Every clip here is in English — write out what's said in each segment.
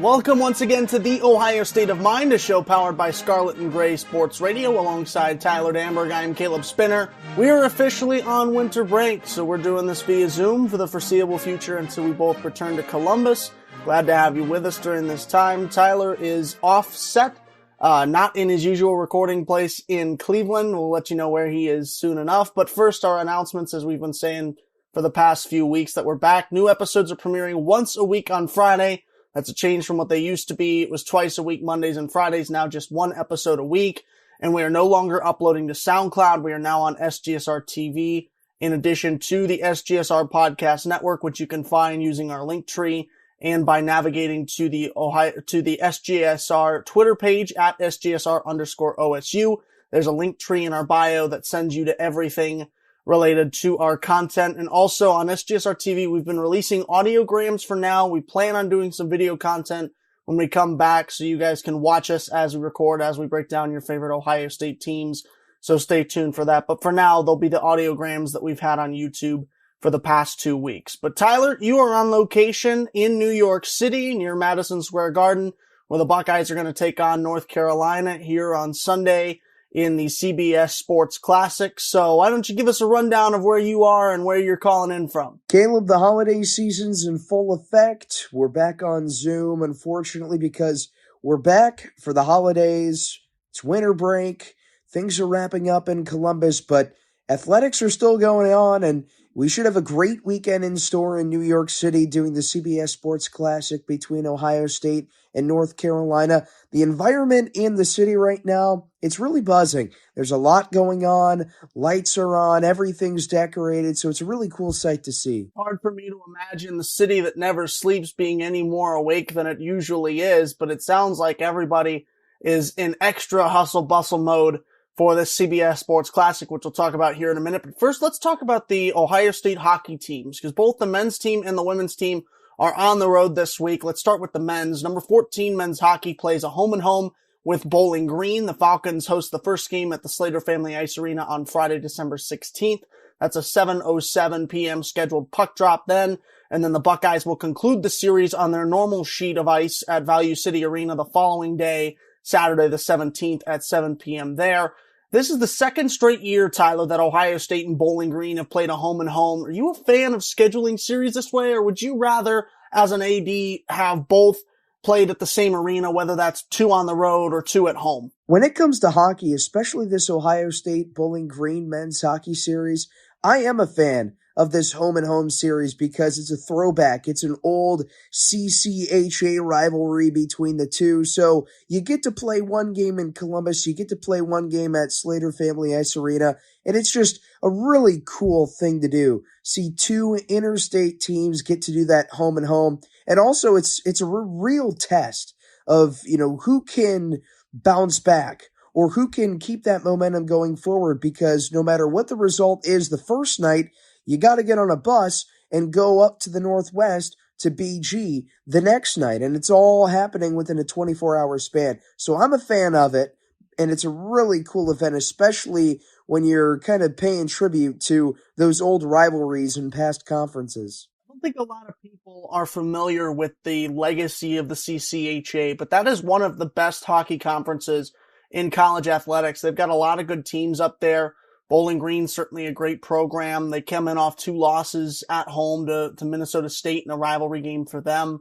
Welcome once again to the Ohio State of Mind, a show powered by Scarlet and Gray Sports Radio. Alongside Tyler Danburg, I'm Caleb Spinner. We are officially on winter break, so we're doing this via Zoom for the foreseeable future until we both return to Columbus. Glad to have you with us during this time. Tyler is offset, not in his usual recording place in Cleveland. We'll let you know where he is soon enough. But first, our announcements, as we've been saying for the past few weeks that we're back. New episodes are premiering once a week on Friday. That's a change from what they used to be. It was twice a week, Mondays and Fridays, now just one episode a week. And we are no longer uploading to SoundCloud. We are now on SGSR TV, in addition to the SGSR Podcast Network, which you can find using our link tree and by navigating to the SGSR Twitter page at SGSR_OSU. There's a link tree in our bio that sends you to everything related to our content. And also on SGSR TV, we've been releasing audiograms for now. We plan on doing some video content when we come back, so you guys can watch us as we record, as we break down your favorite Ohio State teams. So stay tuned for that. But for now, there'll be the audiograms that we've had on YouTube for the past 2 weeks. But Tyler, you are on location in New York City near Madison Square Garden, where the Buckeyes are going to take on North Carolina here on Sunday in the CBS Sports Classic. So why don't you give us a rundown of where you are and where you're calling in from? Caleb, the holiday season's in full effect. We're back on Zoom, unfortunately, because we're back for the holidays. It's winter break. Things are wrapping up in Columbus, but athletics are still going on, and we should have a great weekend in store in New York City doing the CBS Sports Classic between Ohio State and North Carolina. The environment in the city right now, it's really buzzing. There's a lot going on. Lights are on. Everything's decorated. So it's a really cool sight to see. Hard for me to imagine the city that never sleeps being any more awake than it usually is, but it sounds like everybody is in extra hustle bustle mode for the CBS Sports Classic, which we'll talk about here in a minute. But first, let's talk about the Ohio State hockey teams, because both the men's team and the women's team are on the road this week. Let's start with the men's. Number 14 men's hockey plays a home-and-home with Bowling Green. The Falcons host the first game at the Slater Family Ice Arena on Friday, December 16th. That's a 7:07 p.m. scheduled puck drop then. And then the Buckeyes will conclude the series on their normal sheet of ice at Value City Arena the following day, Saturday the 17th at 7 p.m. there. This is the second straight year, Tyler, that Ohio State and Bowling Green have played a home-and-home. Are you a fan of scheduling series this way, or would you rather, as an AD, have both played at the same arena, whether that's 2 on the road or 2 at home? When it comes to hockey, especially this Ohio State Bowling Green men's hockey series, I am a fan of this home-and-home series because it's a throwback. It's an old CCHA rivalry between the two. So you get to play one game in Columbus, you get to play one game at Slater Family Ice Arena, and it's just a really cool thing to do. See 2 interstate teams get to do that home-and-home. And also it's a real test of, who can bounce back or who can keep that momentum going forward, because no matter what the result is the first night, you got to get on a bus and go up to the Northwest to BG the next night. And it's all happening within a 24-hour span. So I'm a fan of it, and it's a really cool event, especially when you're kind of paying tribute to those old rivalries and past conferences. I don't think a lot of people are familiar with the legacy of the CCHA, but that is one of the best hockey conferences in college athletics. They've got a lot of good teams up there. Bowling Green, certainly a great program. They came in off 2 losses at home to Minnesota State in a rivalry game for them.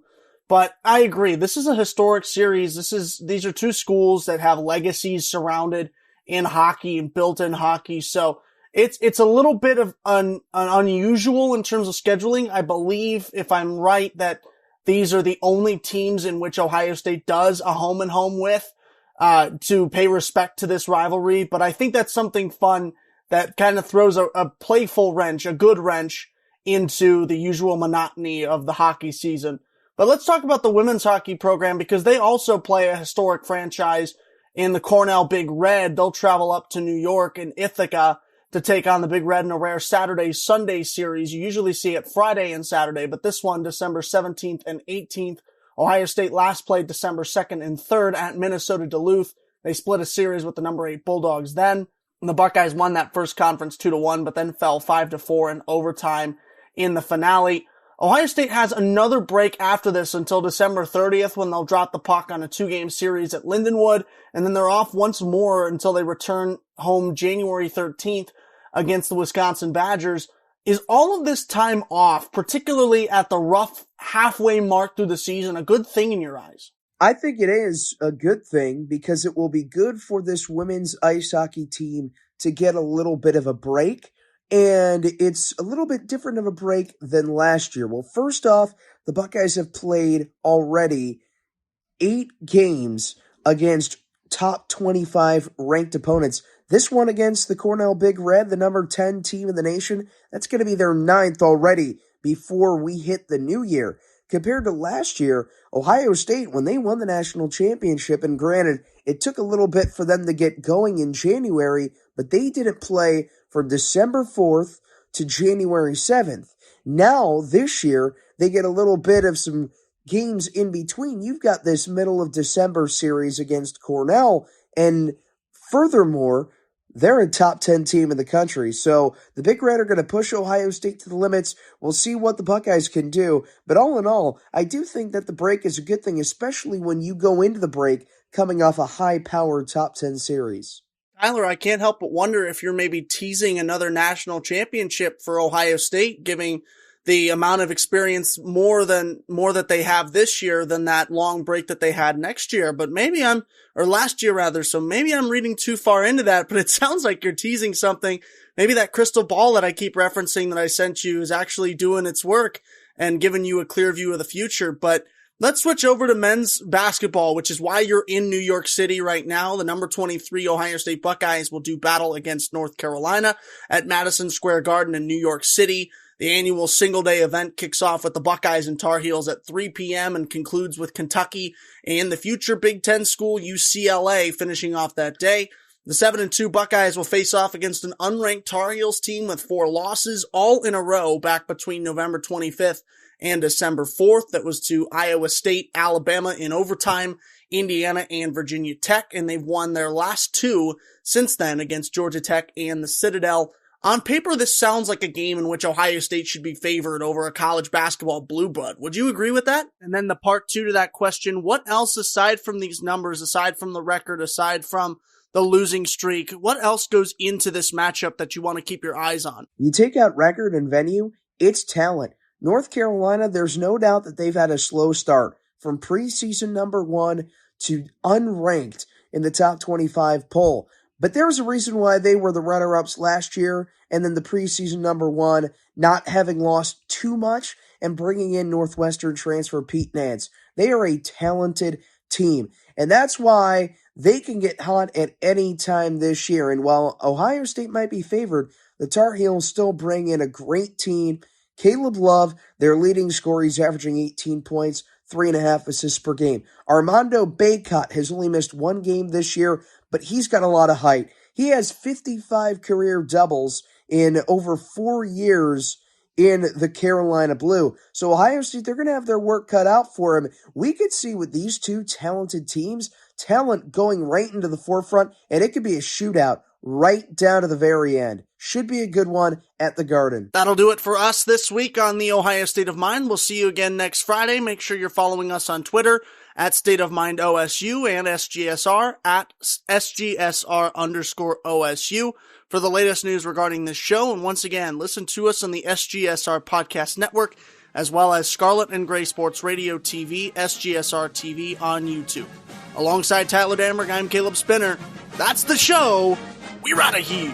But I agree. This is a historic series. These are 2 schools that have legacies surrounded in hockey and built in hockey. So it's a little bit of an unusual in terms of scheduling. I believe, if I'm right, that these are the only teams in which Ohio State does a home and home with, to pay respect to this rivalry. But I think that's something fun that kind of throws a playful wrench, a good wrench, into the usual monotony of the hockey season. But let's talk about the women's hockey program, because they also play a historic franchise in the Cornell Big Red. They'll travel up to New York and Ithaca to take on the Big Red in a rare Saturday-Sunday series. You usually see it Friday and Saturday, but this one, December 17th and 18th. Ohio State last played December 2nd and 3rd at Minnesota Duluth. They split a series with the number 8 Bulldogs then. And the Buckeyes won that first conference 2-1, but then fell 5-4 in overtime in the finale. Ohio State has another break after this until December 30th when they'll drop the puck on a 2-game series at Lindenwood, and then they're off once more until they return home January 13th against the Wisconsin Badgers. Is all of this time off, particularly at the rough halfway mark through the season, a good thing in your eyes? I think it is a good thing because it will be good for this women's ice hockey team to get a little bit of a break. And it's a little bit different of a break than last year. Well, first off, the Buckeyes have played already 8 games against top 25 ranked opponents. This one against the Cornell Big Red, the number 10 team in the nation, that's going to be their 9th already before we hit the new year. Compared to last year, Ohio State, when they won the national championship, and granted, it took a little bit for them to get going in January, but they didn't play from December 4th to January 7th. Now, this year, they get a little bit of some games in between. You've got this middle of December series against Cornell, and furthermore, they're a top 10 team in the country. So the Big Red are going to push Ohio State to the limits. We'll see what the Buckeyes can do. But all in all, I do think that the break is a good thing, especially when you go into the break coming off a high-powered top 10 series. Tyler, I can't help but wonder if you're maybe teasing another national championship for Ohio State, giving the amount of experience more that they have this year than that long break that they had next year. But last year rather. So maybe I'm reading too far into that, but it sounds like you're teasing something. Maybe that crystal ball that I keep referencing that I sent you is actually doing its work and giving you a clear view of the future. But let's switch over to men's basketball, which is why you're in New York City right now. The number 23 Ohio State Buckeyes will do battle against North Carolina at Madison Square Garden in New York City. The annual single-day event kicks off with the Buckeyes and Tar Heels at 3 p.m. and concludes with Kentucky and the future Big Ten school UCLA finishing off that day. The 7-2 Buckeyes will face off against an unranked Tar Heels team with 4 losses, all in a row back between November 25th and December 4th. That was to Iowa State, Alabama in overtime, Indiana, and Virginia Tech, and they've won their last 2 since then against Georgia Tech and the Citadel. On paper, this sounds like a game in which Ohio State should be favored over a college basketball blue blood. Would you agree with that? And then the part 2 to that question, what else aside from these numbers, aside from the record, aside from the losing streak, what else goes into this matchup that you want to keep your eyes on? You take out record and venue, it's talent. North Carolina, there's no doubt that they've had a slow start from preseason number 1 to unranked in the top 25 poll. But there's a reason why they were the runner-ups last year, and then the preseason number 1 not having lost too much and bringing in Northwestern transfer Pete Nance. They are a talented team, and that's why they can get hot at any time this year. And while Ohio State might be favored, the Tar Heels still bring in a great team. Caleb Love, their leading scorer, he's averaging 18 points, 3.5 assists per game. Armando Bacot has only missed 1 game this year, but he's got a lot of height. He has 55 career doubles in over 4 years in the Carolina Blue. So Ohio State, they're going to have their work cut out for him. We could see with these 2 talented teams, talent going right into the forefront, and it could be a shootout right down to the very end. Should be a good one at the Garden. That'll do it for us this week on the Ohio State of Mind. We'll see you again next Friday. Make sure you're following us on Twitter at State of Mind OSU and SGSR at SGSR_OSU for the latest news regarding this show. And once again, listen to us on the SGSR Podcast Network, as well as Scarlet and Gray Sports Radio TV, SGSR TV on YouTube. Alongside Tyler Danburg, I'm Caleb Spinner. That's the show. We're out of here.